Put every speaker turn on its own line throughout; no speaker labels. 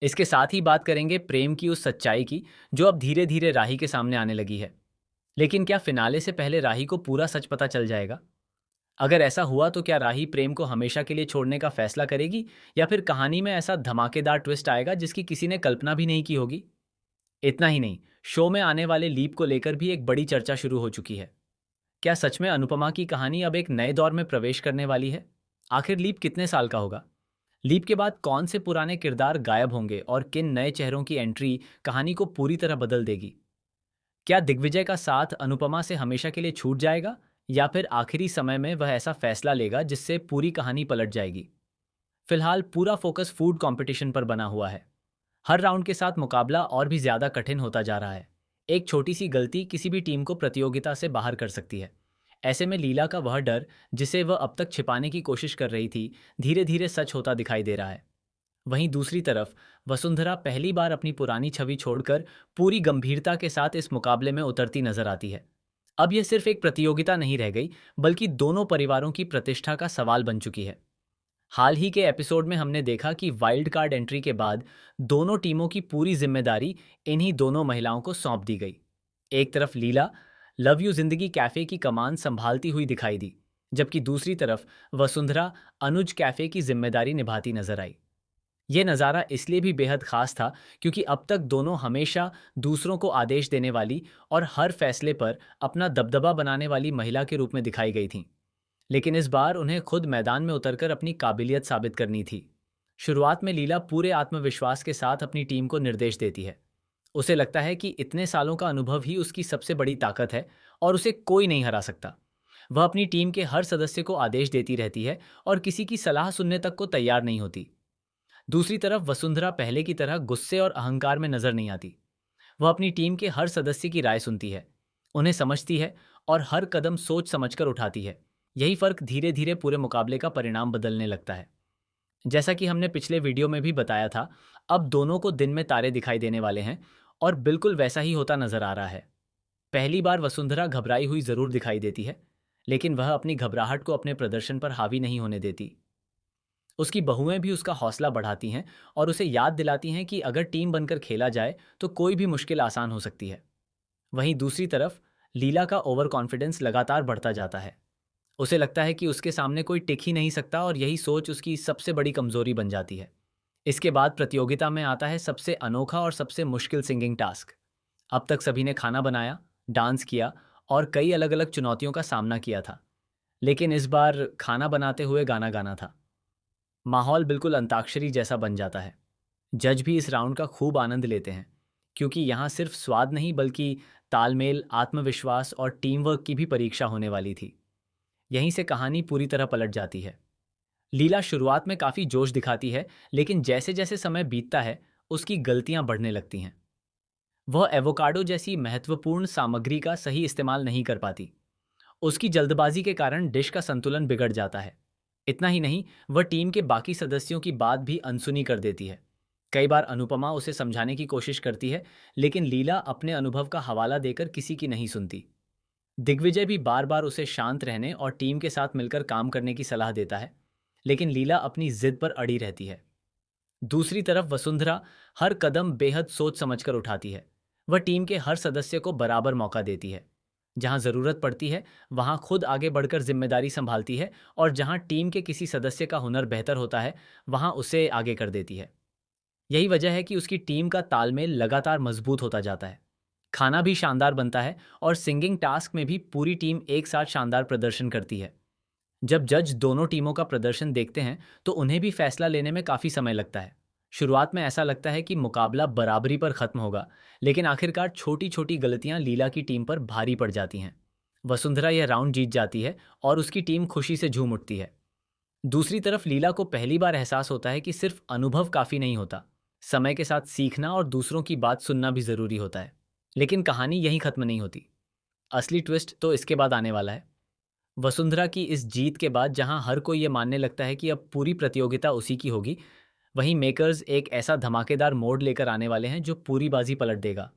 इसके साथ ही बात करेंगे प्रेम की उस सच्चाई की जो अब धीरे धीरे राही के सामने आने लगी है। लेकिन क्या फिनाले से पहले राही को पूरा सच पता चल जाएगा? अगर ऐसा हुआ तो क्या राही प्रेम को हमेशा के लिए छोड़ने का फैसला करेगी, या फिर कहानी में ऐसा धमाकेदार ट्विस्ट आएगा जिसकी किसी ने कल्पना भी नहीं की होगी? इतना ही नहीं, शो में आने वाले लीप को लेकर भी एक बड़ी चर्चा शुरू हो चुकी है। क्या सच में अनुपमा की कहानी अब एक नए दौर में प्रवेश करने वाली है? आखिर लीप कितने साल का होगा? लीप के बाद कौन से पुराने किरदार गायब होंगे और किन नए चेहरों की एंट्री कहानी को पूरी तरह बदल देगी? क्या दिग्विजय का साथ अनुपमा से हमेशा के लिए छूट जाएगा, या फिर आखिरी समय में वह ऐसा फैसला लेगा जिससे पूरी कहानी पलट जाएगी? फिलहाल पूरा फोकस फूड कंपटीशन पर बना हुआ है। हर राउंड के साथ मुकाबला और भी ज्यादा कठिन होता जा रहा है। एक छोटी सी गलती किसी भी टीम को प्रतियोगिता से बाहर कर सकती है। ऐसे में लीला का वह डर जिसे वह अब तक छिपाने की कोशिश कर रही थी, धीरे धीरे सच होता दिखाई दे रहा है। वहीं दूसरी तरफ वसुंधरा पहली बार अपनी पुरानी छवि छोड़कर पूरी गंभीरता के साथ इस मुकाबले में उतरती नजर आती है। अब यह सिर्फ एक प्रतियोगिता नहीं रह गई, बल्कि दोनों परिवारों की प्रतिष्ठा का सवाल बन चुकी है। हाल ही के एपिसोड में हमने देखा कि वाइल्ड कार्ड एंट्री के बाद दोनों टीमों की पूरी जिम्मेदारी इन्हीं दोनों महिलाओं को सौंप दी गई। एक तरफ लीला लव यू जिंदगी कैफे की कमान संभालती हुई दिखाई दी, जबकि दूसरी तरफ वसुंधरा अनुज कैफे की जिम्मेदारी निभाती नजर आई। ये नज़ारा इसलिए भी बेहद खास था क्योंकि अब तक दोनों हमेशा दूसरों को आदेश देने वाली और हर फैसले पर अपना दबदबा बनाने वाली महिला के रूप में दिखाई गई थीं। लेकिन इस बार उन्हें खुद मैदान में उतरकर अपनी काबिलियत साबित करनी थी। शुरुआत में लीला पूरे आत्मविश्वास के साथ अपनी टीम को निर्देश देती है। उसे लगता है कि इतने सालों का अनुभव ही उसकी सबसे बड़ी ताकत है और उसे कोई नहीं हरा सकता। वह अपनी टीम के हर सदस्य को आदेश देती रहती है और किसी की सलाह सुनने तक को तैयार नहीं होती। दूसरी तरफ वसुंधरा पहले की तरह गुस्से और अहंकार में नजर नहीं आती। वह अपनी टीम के हर सदस्य की राय सुनती है, उन्हें समझती है और हर कदम सोच समझकर उठाती है। यही फर्क धीरे धीरे पूरे मुकाबले का परिणाम बदलने लगता है। जैसा कि हमने पिछले वीडियो में भी बताया था, अब दोनों को दिन में तारे दिखाई देने वाले हैं और बिल्कुल वैसा ही होता नजर आ रहा है। पहली बार वसुंधरा घबराई हुई जरूर दिखाई देती है, लेकिन वह अपनी घबराहट को अपने प्रदर्शन पर हावी नहीं होने देती। उसकी बहुएं भी उसका हौसला बढ़ाती हैं और उसे याद दिलाती हैं कि अगर टीम बनकर खेला जाए तो कोई भी मुश्किल आसान हो सकती है। वहीं दूसरी तरफ लीला का ओवर कॉन्फिडेंस लगातार बढ़ता जाता है। उसे लगता है कि उसके सामने कोई टिक ही नहीं सकता और यही सोच उसकी सबसे बड़ी कमजोरी बन जाती है। इसके बाद प्रतियोगिता में आता है सबसे अनोखा और सबसे मुश्किल सिंगिंग टास्क। अब तक सभी ने खाना बनाया, डांस किया और कई अलग अलग चुनौतियों का सामना किया था, लेकिन इस बार खाना बनाते हुए गाना गाना था। माहौल बिल्कुल अंताक्षरी जैसा बन जाता है। जज भी इस राउंड का खूब आनंद लेते हैं, क्योंकि यहाँ सिर्फ स्वाद नहीं बल्कि तालमेल, आत्मविश्वास और टीम वर्क की भी परीक्षा होने वाली थी। यहीं से कहानी पूरी तरह पलट जाती है। लीला शुरुआत में काफी जोश दिखाती है, लेकिन जैसे जैसे समय बीतता है उसकी गलतियां बढ़ने लगती हैं। वह एवोकाडो जैसी महत्वपूर्ण सामग्री का सही इस्तेमाल नहीं कर पाती। उसकी जल्दबाजी के कारण डिश का संतुलन बिगड़ जाता है। इतना ही नहीं, वह टीम के बाकी सदस्यों की बात भी अनसुनी कर देती है। कई बार अनुपमा उसे समझाने की कोशिश करती है, लेकिन लीला अपने अनुभव का हवाला देकर किसी की नहीं सुनती। दिग्विजय भी बार बार उसे शांत रहने और टीम के साथ मिलकर काम करने की सलाह देता है, लेकिन लीला अपनी जिद पर अड़ी रहती है। दूसरी तरफ वसुंधरा हर कदम बेहद सोच समझकर उठाती है। वह टीम के हर सदस्य को बराबर मौका देती है। जहां जरूरत पड़ती है वहां खुद आगे बढ़कर जिम्मेदारी संभालती है, और जहां टीम के किसी सदस्य का हुनर बेहतर होता है वहां उसे आगे कर देती है। यही वजह है कि उसकी टीम का तालमेल लगातार मजबूत होता जाता है। खाना भी शानदार बनता है और सिंगिंग टास्क में भी पूरी टीम एक साथ शानदार प्रदर्शन करती है। जब जज दोनों टीमों का प्रदर्शन देखते हैं तो उन्हें भी फैसला लेने में काफी समय लगता है। शुरुआत में ऐसा लगता है कि मुकाबला बराबरी पर खत्म होगा, लेकिन आखिरकार छोटी छोटी गलतियां लीला की टीम पर भारी पड़ जाती हैं। वसुंधरा यह राउंड जीत जाती है और उसकी टीम खुशी से झूम उठती है। दूसरी तरफ लीला को पहली बार एहसास होता है कि सिर्फ अनुभव काफी नहीं होता, समय के साथ सीखना और दूसरों की बात सुनना भी जरूरी होता है। लेकिन कहानी यहीं खत्म नहीं होती। असली ट्विस्ट तो इसके बाद आने वाला है। वसुंधरा की इस जीत के बाद जहां हर कोई ये मानने लगता है कि अब पूरी प्रतियोगिता उसी की होगी, वहीं मेकर्स एक ऐसा धमाकेदार मोड़ लेकर आने वाले हैं जो पूरी बाजी पलट देगा।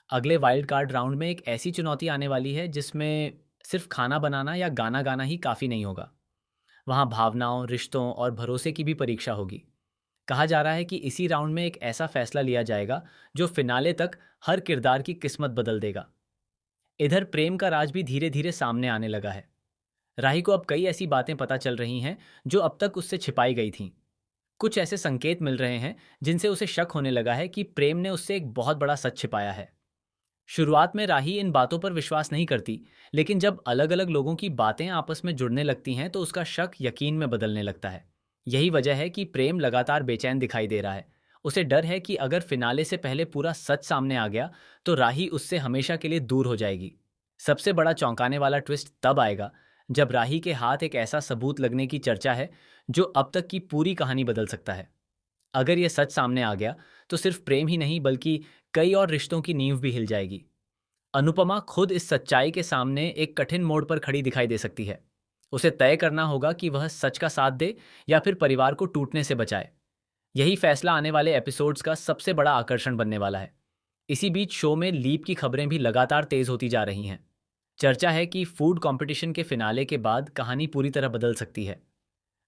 अगले वाइल्ड कार्ड राउंड में एक ऐसी चुनौती आने वाली है जिसमें सिर्फ खाना बनाना या गाना गाना ही काफ़ी नहीं होगा। वहाँ भावनाओं, रिश्तों और भरोसे की भी परीक्षा होगी। कहा जा रहा है कि इसी राउंड में एक ऐसा फैसला लिया जाएगा जो फिनाले तक हर किरदार की किस्मत बदल देगा। इधर प्रेम का राज भी धीरे धीरे सामने आने लगा है। राही को अब कई ऐसी बातें पता चल रही हैं जो अब तक उससे छिपाई गई थीं। कुछ ऐसे संकेत मिल रहे हैं जिनसे उसे शक होने लगा है कि प्रेम ने उससे एक बहुत बड़ा सच छिपाया है। शुरुआत में राही इन बातों पर विश्वास नहीं करती, लेकिन जब अलग अलग लोगों की बातें आपस में जुड़ने लगती हैं तो उसका शक यकीन में बदलने लगता है। यही वजह है कि प्रेम लगातार बेचैन दिखाई दे रहा है। उसे डर है कि अगर फिनाले से पहले पूरा सच सामने आ गया तो राही उससे हमेशा के लिए दूर हो जाएगी। सबसे बड़ा चौंकाने वाला ट्विस्ट तब आएगा जब राही के हाथ एक ऐसा सबूत लगने की चर्चा है जो अब तक की पूरी कहानी बदल सकता है। अगर ये सच सामने आ गया तो सिर्फ प्रेम ही नहीं बल्कि कई और रिश्तों की नींव भी हिल जाएगी। अनुपमा खुद इस सच्चाई के सामने एक कठिन मोड़ पर खड़ी दिखाई दे सकती है। उसे तय करना होगा कि वह सच का साथ दे या फिर परिवार को टूटने से बचाए। यही फैसला आने वाले एपिसोड्स का सबसे बड़ा आकर्षण बनने वाला है। इसी बीच शो में लीप की खबरें भी लगातार तेज होती जा रही हैं। चर्चा है कि फूड कंपटीशन के फिनाले के बाद कहानी पूरी तरह बदल सकती है।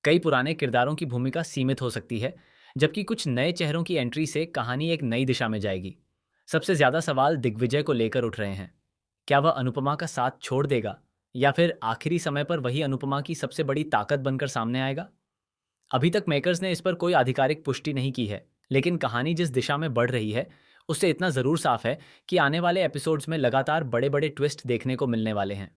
कई पुराने किरदारों की भूमिका सीमित हो सकती है, जबकि कुछ नए चेहरों की एंट्री से कहानी एक नई दिशा में जाएगी। सबसे ज्यादा सवाल दिग्विजय को लेकर उठ रहे हैं। क्या वह अनुपमा का साथ छोड़ देगा या फिर आखिरी समय पर वही अनुपमा की सबसे बड़ी ताकत बनकर सामने आएगा? अभी तक मेकर्स ने इस पर कोई आधिकारिक पुष्टि नहीं की है, लेकिन कहानी जिस दिशा में बढ़ रही है उससे इतना जरूर साफ है कि आने वाले एपिसोड्स में लगातार बड़े बड़े ट्विस्ट देखने को मिलने वाले हैं।